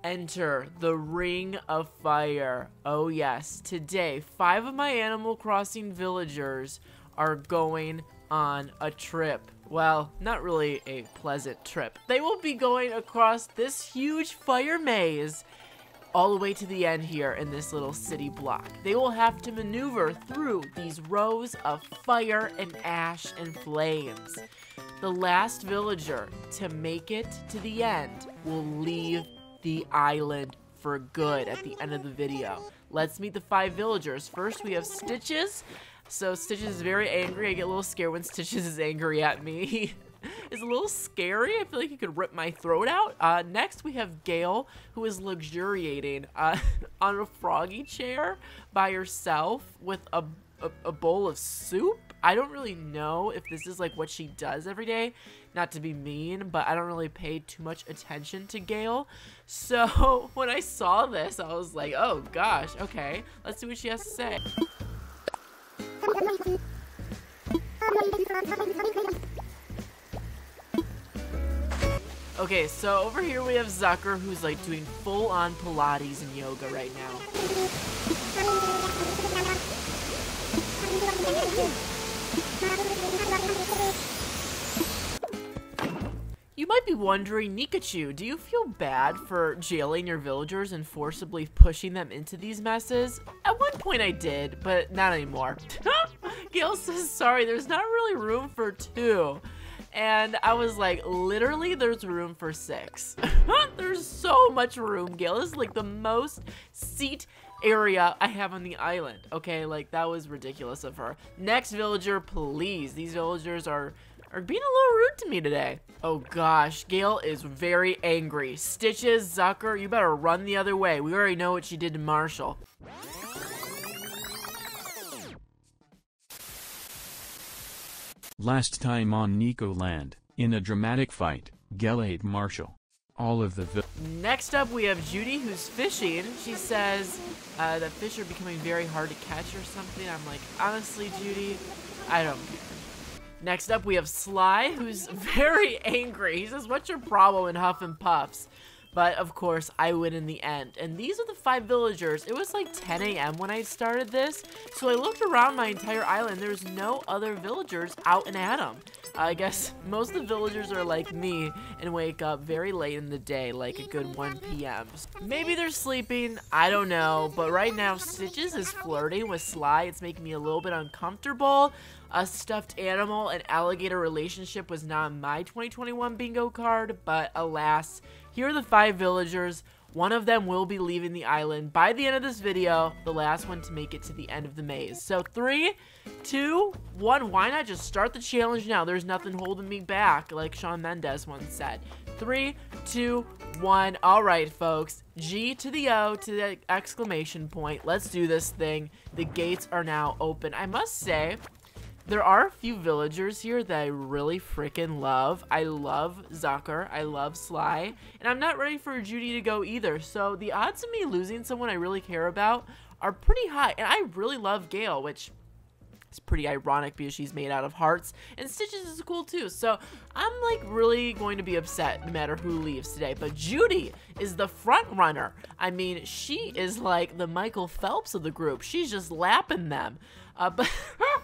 enter the Ring of Fire. Oh yes, today 5 of my Animal Crossing villagers are going on a trip. Well, not really a pleasant trip. They will be going across this huge fire maze all the way to the end here in this little city block. They will have to maneuver through these rows of fire and ash and flames. The last villager to make it to the end will leave the island for good at the end of the video. Let's meet the 5 villagers. First, we have Stitches. So Stitches is very angry. I get a little scared when Stitches is angry at me. It's a little scary. I feel like he could rip my throat out. Next, we have Gale, who is luxuriating on a froggy chair by herself with a bowl of soup. I don't really know if this is like what she does every day. Not to be mean, but I don't really pay too much attention to Gale. So when I saw this, I was like, oh gosh, okay. Let's see what she has to say. Okay, so over here we have Zucker, who's like doing full-on Pilates and yoga right now. You might be wondering, Nikachu, do you feel bad for jailing your villagers and forcibly pushing them into these messes? At one point I did, but not anymore. Gale says, sorry, there's not really room for 2. And I was like, literally, there's room for 6. There's so much room, Gale. This is like the most seat area I have on the island. Okay, like, that was ridiculous of her. Next villager, please. These villagers are being a little rude to me today. Oh gosh, Gale is very angry. Stitches, Zucker, you better run the other way. We already know what she did to Marshall. Last time on Nico Land, in a dramatic fight, Gale ate Marshall. All of the Next up, we have Judy, who's fishing. She says that fish are becoming very hard to catch or something. I'm like, honestly, Judy, I don't care. Next up, we have Sly, who's very angry. He says, what's your problem, in huff and puffs? But, of course, I win in the end. And these are the 5 villagers. It was like 10 a.m. when I started this. So I looked around my entire island. There's no other villagers out and at 'em. I guess most of the villagers are like me and wake up very late in the day, like a good 1 p.m. Maybe they're sleeping, I don't know. But right now, Stitches is flirting with Sly. It's making me a little bit uncomfortable. A stuffed animal and alligator relationship was not my 2021 bingo card, but alas, here are the 5 villagers. One of them will be leaving the island by the end of this video, the last one to make it to the end of the maze. So 3, 2, 1, why not just start the challenge now? There's nothing holding me back, like Shawn Mendes once said. 3, 2, 1, all right, folks. G to the O to the exclamation point. Let's do this thing. The gates are now open. I must say, there are a few villagers here that I really freaking love. I love Zucker. I love Sly. And I'm not ready for Judy to go either. So the odds of me losing someone I really care about are pretty high. And I really love Gale, which is pretty ironic because she's made out of hearts. And Stitches is cool too. So I'm like really going to be upset no matter who leaves today. But Judy is the front runner. I mean, she is like the Michael Phelps of the group. She's just lapping them. But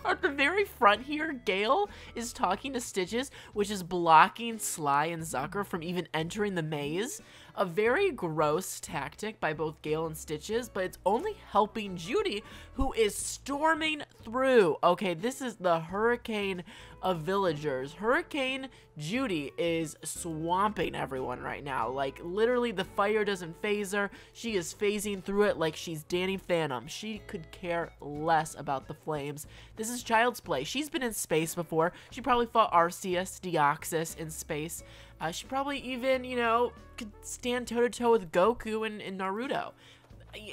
at the very front here, Gale is talking to Stitches, which is blocking Sly and Zucker from even entering the maze. A very gross tactic by both Gale and Stitches, but it's only helping Judy, who is storming through. Okay, this is the hurricane of villagers. Hurricane Judy is swamping everyone right now. Like, literally, the fire doesn't phase her. She is phasing through it like she's Danny Phantom. She could care less about the flames. This is child's play. She's been in space before. She probably fought Arceus, Deoxys in space. She probably even, you know, could stand toe-to-toe with Goku and Naruto.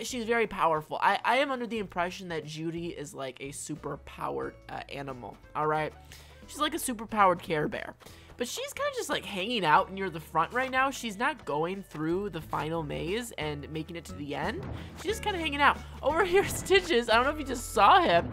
She's very powerful. I am under the impression that Judy is like a super-powered animal, alright? She's like a super-powered Care Bear. But she's kind of just like hanging out near the front right now. She's not going through the final maze and making it to the end. She's just kind of hanging out. Over here, Stitches, I don't know if you just saw him,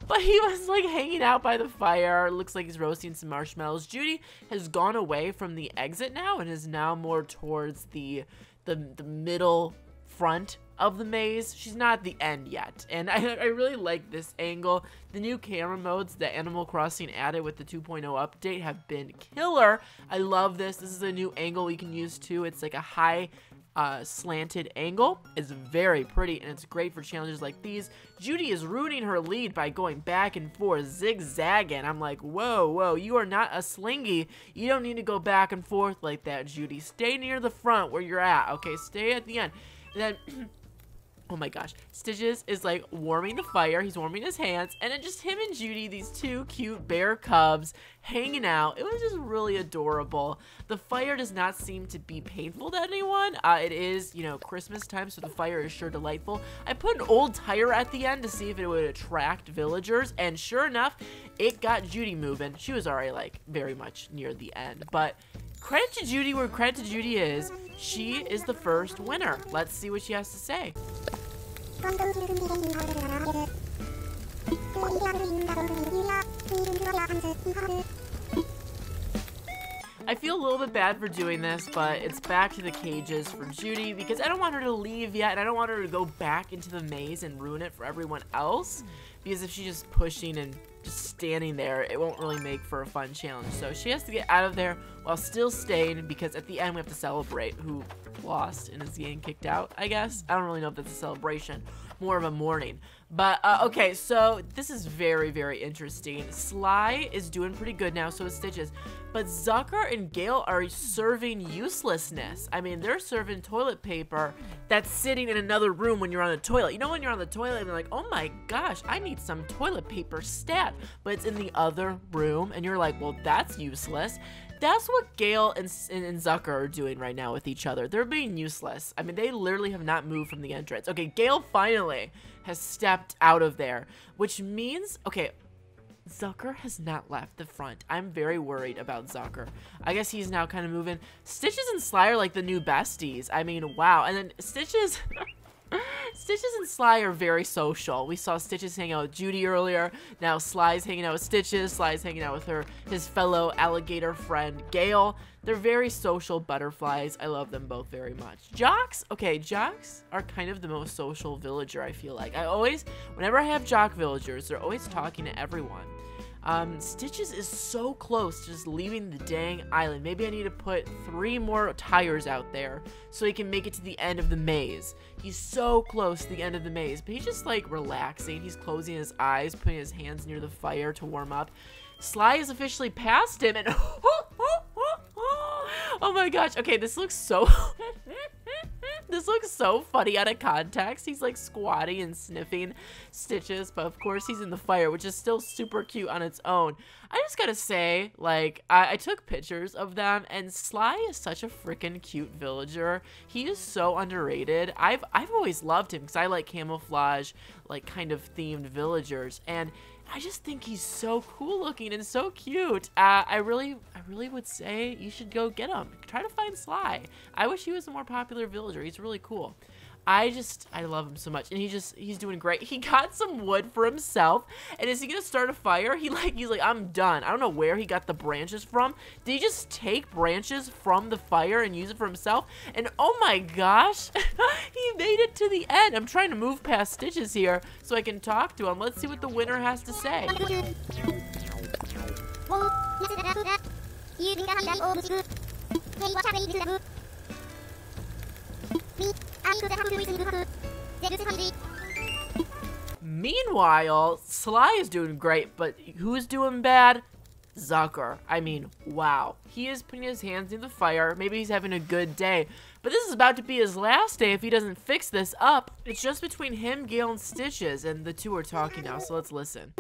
but he was like hanging out by the fire. Looks like he's roasting some marshmallows. Judy has gone away from the exit now and is now more towards the the middle front of the maze. She's not at the end yet, and I really like this angle. The new camera modes that Animal Crossing added with the 2.0 update have been killer. I love this. This is a new angle we can use too. It's like a high slanted angle. It's very pretty, and it's great for challenges like these. Judy is ruining her lead by going back and forth, zigzagging. I'm like, whoa, you are not a slingy. You don't need to go back and forth like that, Judy. Stay near the front where you're at, okay? Stay at the end. And then oh my gosh, Stitches is like warming the fire. He's warming his hands, and then just him and Judy, these two cute bear cubs hanging out. It was just really adorable. The fire does not seem to be painful to anyone. It is, you know, Christmas time, so the fire is sure delightful. I put an old tire at the end to see if it would attract villagers, and sure enough, it got Judy moving. She was already like very much near the end, but credit to Judy where credit to Judy is. She is the first winner. Let's see what she has to say. I feel a little bit bad for doing this, but it's back to the cages for Judy because I don't want her to leave yet, and I don't want her to go back into the maze and ruin it for everyone else, because if she's just pushing and just standing there, it won't really make for a fun challenge. So she has to get out of there while still staying, because at the end we have to celebrate who lost and is getting kicked out, I guess. I don't really know if that's a celebration, more of a mourning. But okay, so this is very, very interesting. Sly is doing pretty good now, so is Stitches. But Zucker and Gale are serving uselessness. I mean, they're serving toilet paper that's sitting in another room when you're on the toilet. You know when you're on the toilet and you're like, oh my gosh, I need some toilet paper stat. But it's in the other room, and you're like, well, that's useless. That's what Gale and Zucker are doing right now with each other. They're being useless. I mean, they literally have not moved from the entrance. Okay, Gale finally has stepped out of there, which means, okay, Zucker has not left the front. I'm very worried about Zucker. I guess he's now kind of moving. Stitches and Sly are like the new besties. I mean, wow. And then Stitches... Stitches and Sly are very social. We saw Stitches hang out with Judy earlier. Now Sly's hanging out with Stitches. Sly's hanging out with his fellow alligator friend, Gale. They're very social butterflies. I love them both very much. Jocks? Okay, Jocks are kind of the most social villager, I feel like. Whenever I have Jock villagers, they're always talking to everyone. Stitches is so close to just leaving the dang island. Maybe I need to put 3 more tires out there so he can make it to the end of the maze. He's so close to the end of the maze, but he's just like relaxing. He's closing his eyes, putting his hands near the fire to warm up. Sly is officially past him, and oh my gosh. Okay, this looks so this looks so funny out of context. He's like squatting and sniffing Stitches, but of course he's in the fire, which is still super cute on its own. I just gotta say, like, I took pictures of them, and Sly is such a freaking cute villager. He is so underrated. I've always loved him because I like camouflage, like kind of themed villagers, and I just think he's so cool looking and so cute. I really would say you should go get him. Try to find Sly. I wish he was a more popular villager. He's really cool. I love him so much, and he's doing great. He got some wood for himself, and is he gonna start a fire? He's like, I'm done. I don't know where he got the branches from. Did he just take branches from the fire and use it for himself? And oh my gosh, he made it to the end. I'm trying to move past Stitches here so I can talk to him. Let's see what the winner has to say. Meanwhile, Sly is doing great, but who's doing bad? Zucker. I mean, wow. He is putting his hands in the fire. Maybe he's having a good day, but this is about to be his last day if he doesn't fix this up. It's just between him, Gale, and Stitches, and the two are talking now, so let's listen.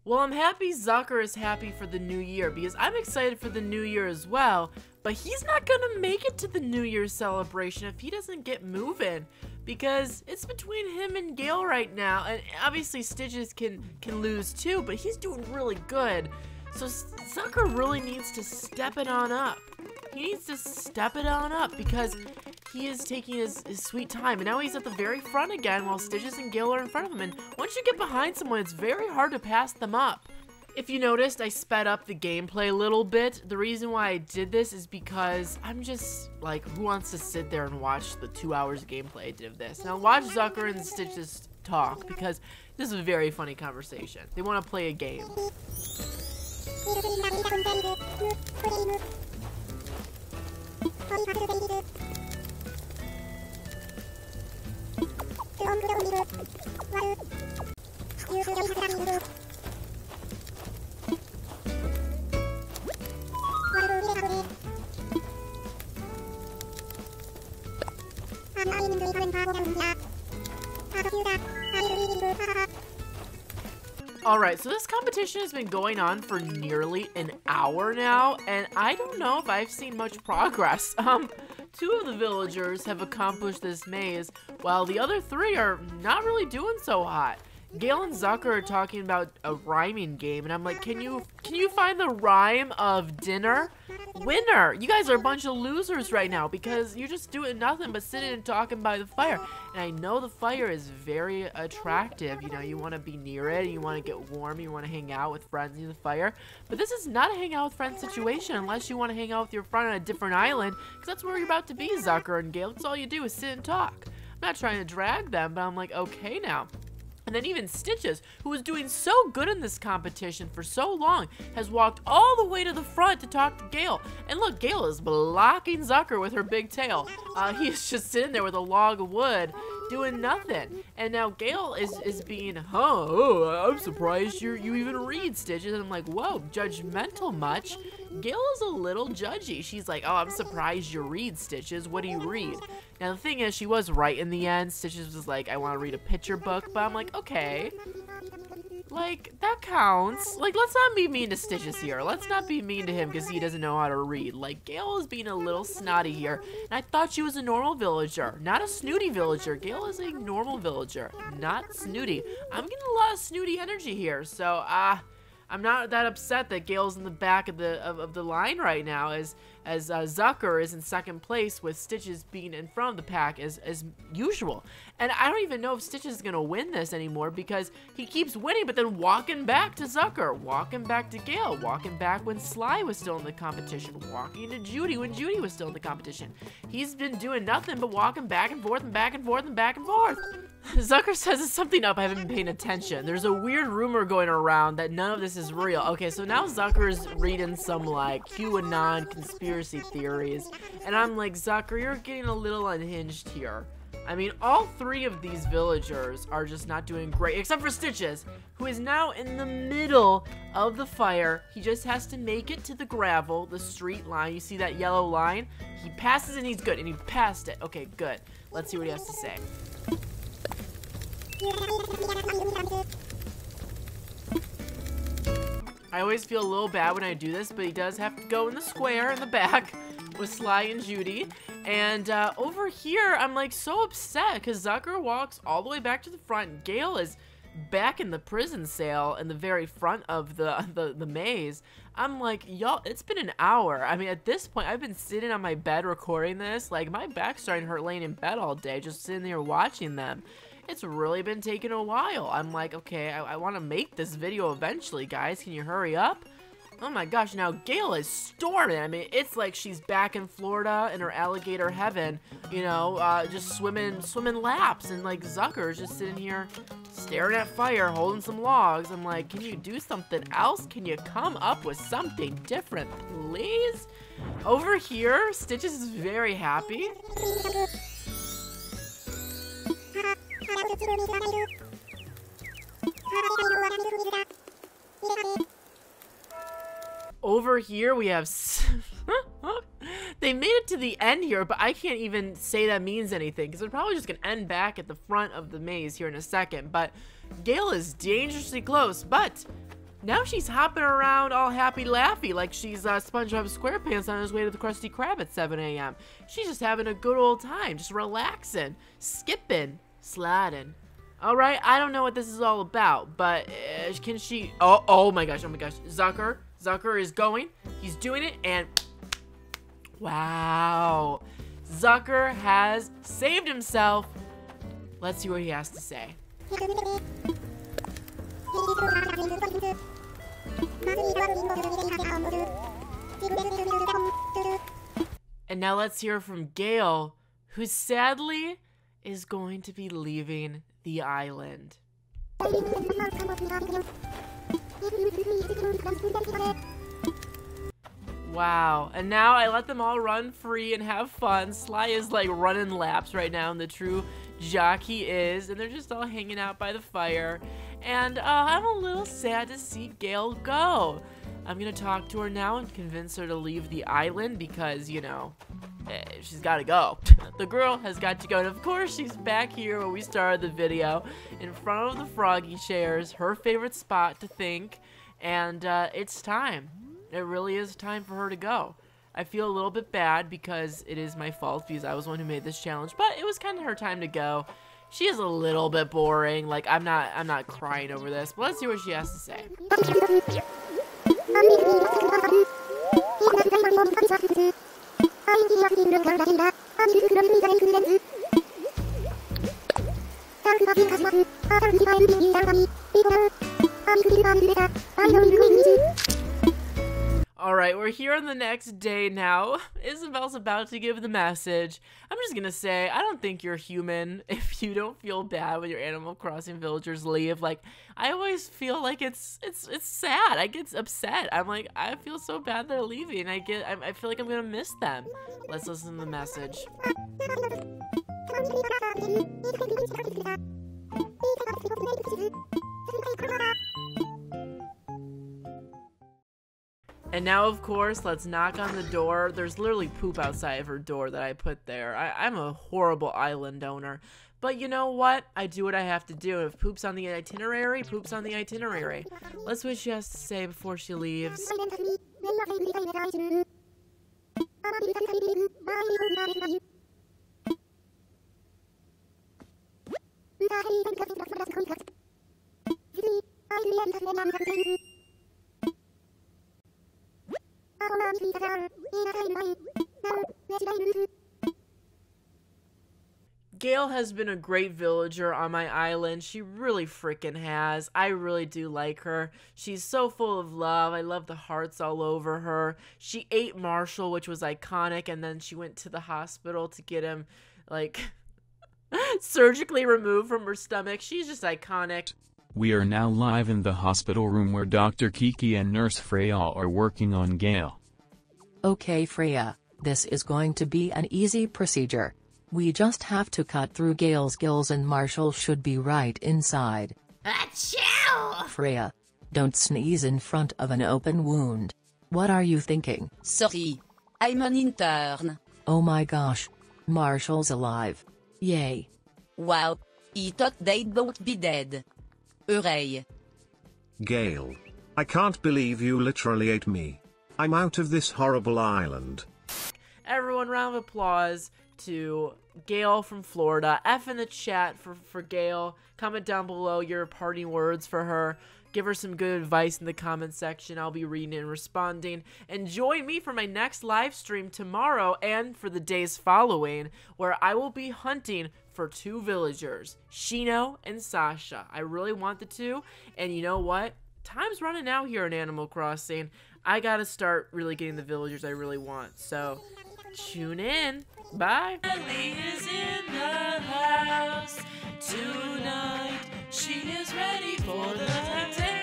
Well, I'm happy Zucker is happy for the new year because I'm excited for the new year as well, But he's not gonna make it to the New Year's celebration if he doesn't get moving, because it's between him and Gale right now, and obviously Stitches can lose too, but he's doing really good. So Zucker really needs to step it on up. He needs to step it on up because he is taking his sweet time, and now he's at the very front again while Stitches and Gale are in front of him. And once you get behind someone, it's very hard to pass them up. If you noticed, I sped up the gameplay a little bit. The reason why I did this is because I'm just like, who wants to sit there and watch the 2 hours of gameplay I did of this? Now watch Zucker and Stitches talk, because this is a very funny conversation. They want to play a game. Alright, so this competition has been going on for nearly an hour now, and I don't know if I've seen much progress. Two of the villagers have accomplished this maze, while the other three are not really doing so hot. Gale and Zucker are talking about a rhyming game, and I'm like, can you find the rhyme of dinner? Winner! You guys are a bunch of losers right now because you're just doing nothing but sitting and talking by the fire. And I know the fire is very attractive. You know, you want to be near it, and you want to get warm, you want to hang out with friends near the fire. But this is not a hang out with friends situation unless you want to hang out with your friend on a different island, because that's where you're about to be, Zucker and Gale. That's all you do is sit and talk. I'm not trying to drag them, but I'm like, okay now. And then even Stitches, who was doing so good in this competition for so long, has walked all the way to the front to talk to Gale. And look, Gale is blocking Zucker with her big tail. He is just sitting there with a log of wood doing nothing. And now Gale is being, oh, I'm surprised you even read, Stitches. And I'm like, whoa, judgmental much? Gale is a little judgy. She's like, oh, I'm surprised you read, Stitches. What do you read? Now, the thing is, she was right in the end. Stitches was like, I want to read a picture book. But I'm like, okay. Like, that counts. Like, let's not be mean to Stitches here. Let's not be mean to him because he doesn't know how to read. Like, Gale is being a little snotty here. And I thought she was a normal villager, not a snooty villager. Gale is a normal villager, not snooty. I'm getting a lot of snooty energy here. So, I'm not that upset that Gale's in the back of the line right now, as Zucker is in second place with Stitches being in front of the pack as usual. And I don't even know if Stitches is gonna win this anymore because he keeps winning, but then walking back to Zucker, walking back to Gale, walking back when Sly was still in the competition, walking to Judy when Judy was still in the competition. He's been doing nothing but walking back and forth and back and forth and back and forth. Zucker says it's something up. I haven't been paying attention. There's a weird rumor going around that none of this is real. Okay, so now Zucker's reading some like QAnon conspiracy theories, and I'm like, Zucker, you're getting a little unhinged here. I mean, all three of these villagers are just not doing great, except for Stitches, who is now in the middle of the fire. He just has to make it to the gravel, the street line. You see that yellow line? He passes and he's good, and he passed it. Okay, good. Let's see what he has to say. I always feel a little bad when I do this, but he does have to go in the square in the back with Sly and Judy. And over here, I'm like so upset because Zucker walks all the way back to the front. Gale is back in the prison cell in the very front of the maze. I'm like, y'all, it's been an hour. I mean, at this point, I've been sitting on my bed recording this. Like, my back's starting to hurt laying in bed all day, just sitting there watching them. It's really been taking a while. I'm like, okay, I want to make this video eventually, guys. Can you hurry up? Oh my gosh, now Gale is storming. I mean, it's like she's back in Florida in her alligator heaven, you know, just swimming laps. And like Zucker is just sitting here staring at fire, holding some logs. I'm like, can you do something else? Can you come up with something different, please? Over here, Stitches is very happy. Over here we have they made it to the end here, but I can't even say that means anything because they're probably just gonna end back at the front of the maze here in a second. But Gale is dangerously close, but Now she's hopping around all happy-laughy like she's SpongeBob SquarePants on his way to the Krusty Krab at 7 a.m. She's just having a good old time, just relaxing, skipping, sliding. Alright, I don't know what this is all about, but can she... Oh my gosh, Zucker is going. He's doing it, and... Wow. Zucker has saved himself. Let's see what he has to say. And now let's hear from Gale, who sadly is going to be leaving the island. Wow, and now I let them all run free and have fun. Sly is like running laps right now, and the true jock he is, and they're just all hanging out by the fire. And I'm a little sad to see Gale go. I'm gonna talk to her now and convince her to leave the island because, you know, she's gotta go. The girl has got to go, and of course she's back here where we started the video, in front of the froggy chairs, her favorite spot to think, and it's time. It really is time for her to go. I feel a little bit bad because it is my fault because I was the one who made this challenge, but it was kind of her time to go. She is a little bit boring. Like, I'm not crying over this, but let's see what she has to say. Alright, we're here on the next day now. Isabel's about to give the message. I'm just gonna say, I don't think you're human if you don't feel bad when your Animal Crossing villagers leave. Like, I always feel like it's sad. I get upset. I'm like, I feel so bad they're leaving. I feel like I'm gonna miss them. Let's listen to the message. And now, of course, let's knock on the door. There's literally poop outside of her door that I put there. I'm a horrible island owner. But you know what? I do what I have to do. If poop's on the itinerary, poop's on the itinerary. Let's see what she has to say before she leaves. Gale has been a great villager on my island. She really freaking has. I really do like her. She's so full of love. I love the hearts all over her. She ate Marshall, which was iconic, and then she went to the hospital to get him, like, surgically removed from her stomach. She's just iconic. We are now live in the hospital room where Dr. Kiki and Nurse Freya are working on Gale. Okay Freya, this is going to be an easy procedure. We just have to cut through Gale's gills and Marshall should be right inside. Achoo! Freya, don't sneeze in front of an open wound. What are you thinking? Sorry. I'm an intern. Oh my gosh. Marshall's alive. Yay. Wow. He thought they'd both be dead. Hooray. Gale. I can't believe you literally ate me. I'm out of this horrible island. Everyone, round of applause to Gale from Florida. F in the chat for Gale. Comment down below your parting words for her. Give her some good advice in the comment section. I'll be reading and responding. And join me for my next live stream tomorrow and for the days following, where I will be hunting for 2 villagers, Shino and Sasha. I really want the 2, and you know what? Time's running out here in Animal Crossing. I gotta start really getting the villagers I really want. So, tune in. Bye. Ellie is in the house tonight. She is ready for the temptation.